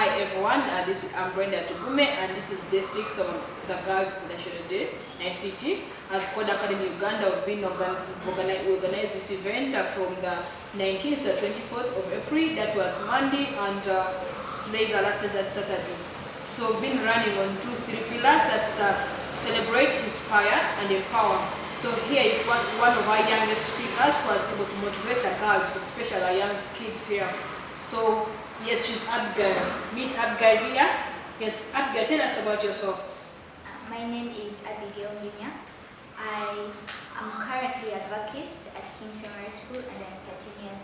Hi everyone, I'm Brenda Tugume, and this is day 6 of the Girls International Day, ICT. As Code Academy Uganda, we've been organized this event from the 19th to 24th of April. That was Monday, and today's our last day, that's Saturday. So we've been running on 2-3 pillars. That's celebrate, inspire, and empower. So here is one of our youngest speakers who was able to motivate the girls, especially our young kids here. So yes, she's Abigail. Meet Abigail here. Yes, Abigail, tell us about yourself. My name is Abigail Minya. I am currently a vacist at King's Primary School, and I'm 13 years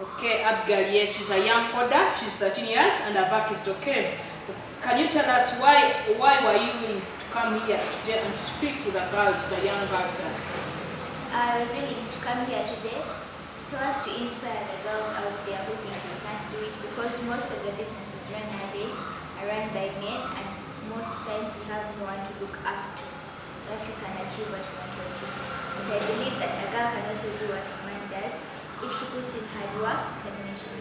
old. Okay, Abigail, yes, she's a young coder. She's 13 years and a vacist. Okay. Can you tell us why were you willing to come here today and speak to the girls, the young girls there? I was willing to come here today so as to inspire the girls out there who think they can't do it, because most of the businesses run nowadays are run by men, and most times we have no one to look up to so that we can achieve what we want to achieve. But I believe that a girl can also do what a man does if she puts in hard work, determination.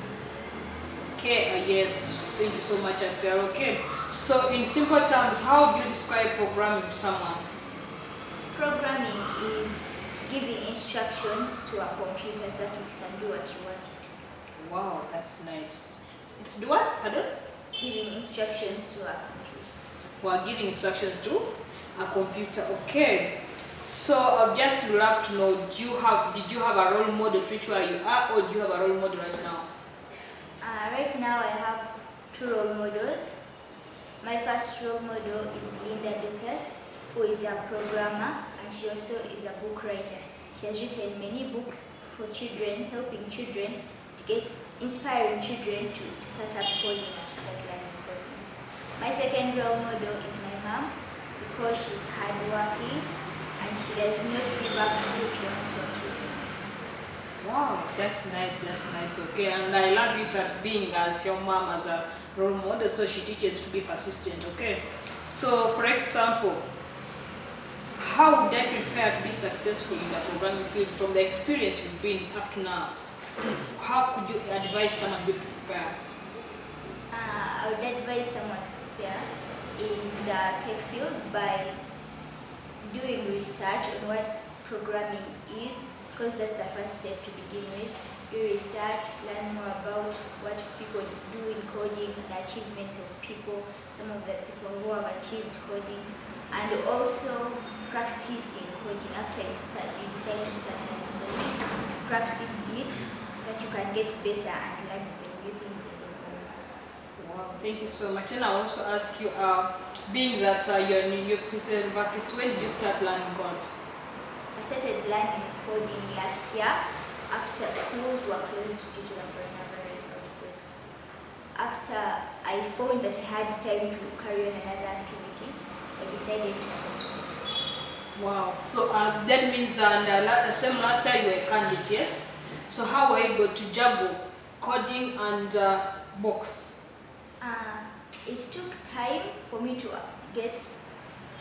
Okay, yes, thank you so much, Abigail. Okay, so in simple terms, how do you describe programming to someone? Programming is giving instructions to a computer so that it can do what you want it to do. Wow, that's nice. It's do what? Pardon? Giving instructions to a computer. Well, giving instructions to a computer. Okay. So I'd just love to know, did you have a role model to reach where you are, or do you have a role model right now? Right now I have 2 role models. My first role model is Linda Lucas, who is a programmer, and she also is a book writer. She has written many books for children, helping children to inspiring children to start up coding and to start learning coding. My second role model is my mom, because she's hardworking and she does not give up until she wants to achieve something. Wow, that's nice. Okay, and I love it at being as your mom as a role model, so she teaches you to be persistent. Okay, so for example, how would I prepare to be successful in the programming field from the experience you've been up to now? How could you advise someone to prepare? I would advise someone to prepare in the tech field by doing research on what programming is, because that's the first step to begin with. Do research, learn more about what people do in coding, the achievements of people, some of the people who have achieved coding, and also practicing coding after you decide to start learning coding. Practice it so that you can get better and learn new things in the code. Wow, thank you so much. And I'll also ask you, being that you're a new person vacist, when did you start learning code? I started learning coding last year after schools were closed due to the coronavirus outbreak. After I found that I had time to carry on another activity, I decided to start coding. Wow, so that means the same last year you were a candidate, yes? So how were you able to juggle coding and books? It took time for me to get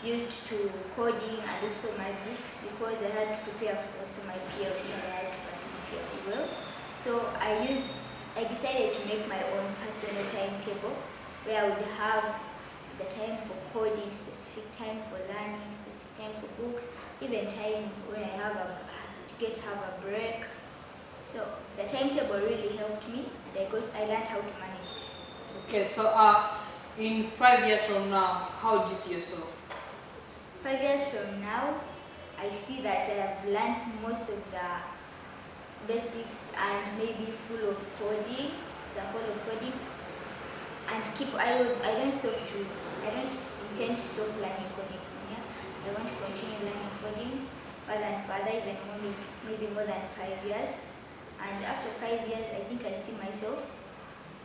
used to coding and also my books, because I had to prepare for also my PLE and I had to pass my PLE well. So I decided to make my own personal timetable where I would have the time for coding, specific time for learning, specific time for books, even time when I have a break. So the timetable really helped me, and I learned how to manage it. Okay, so in 5 years from now, how do you see yourself? 5 years from now, I see that I have learned most of the basics and maybe full of coding, the whole of coding, and I don't intend to stop learning coding from here. I want to continue learning coding further and further, even maybe more than 5 years. And after 5 years, I think I see myself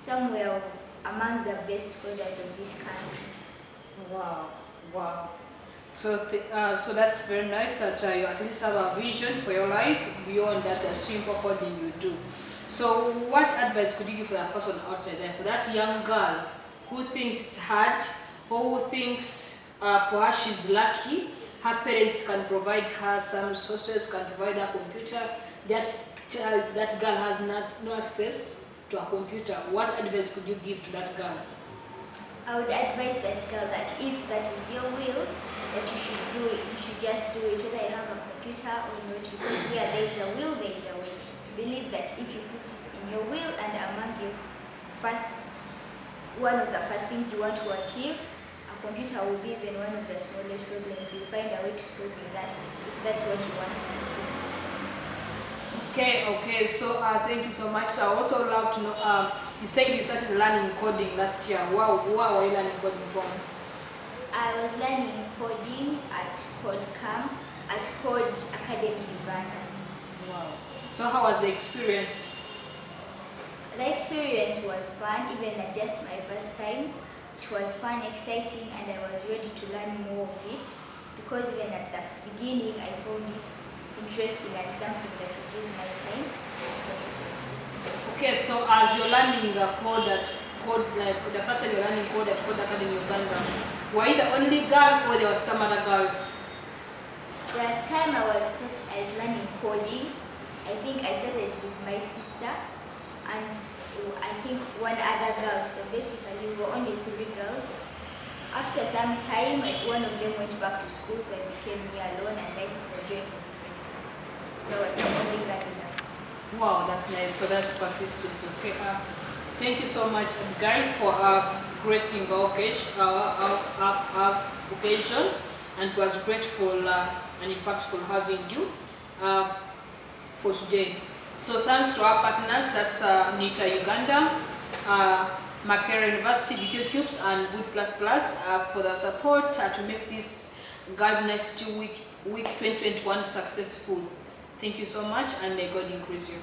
somewhere among the best coders of this country. Wow. So that's very nice that you at least have a vision for your life beyond just a simple coding you do. So what advice could you give for that person outside there, for that young girl who thinks it's hard, or who thinks for her she's lucky, her parents can provide her some resources, can provide her computer, that girl has no access to a computer, what advice could you give to that girl? I would advise that girl that if that is your will, that you should do it. You should just do it, whether you have a computer or not, because where there is a will, there is a way. I believe that if you put it in your will and among your one of the first things you want to achieve, a computer will be even one of the smallest problems. You find a way to solve that if that's what you want to pursue. Okay, so thank you so much. So I also love to know, you said you started learning coding last year. Wow, where were you learning coding from? I was learning coding at Code Academy Uganda. Wow. So how was the experience? The experience was fun, even at just my first time. It was fun, exciting, and I was ready to learn more of it, because even at the beginning I found it interesting and something that would use my time profitably. Okay, so as you're learning code, like the first time you're learning code at Code Academy Uganda, were you the only girl or there were some other girls? The time I was learning coding, I think I started with my sister and I think one other girl. So basically we were only 3 girls. After some time, one of them went back to school, so I became me alone and my sister joined a different class. So I was the only girl in that class. Wow, that's nice. So that's persistence. Okay. Thank you so much, Abigail, for gracing our occasion, and it was grateful and impactful having you for today. So thanks to our partners, that's NITA Uganda, Makerere University, DQ Cubes, and Wood++ for the support to make this Girls Next Week 2021 successful. Thank you so much, and may God increase you.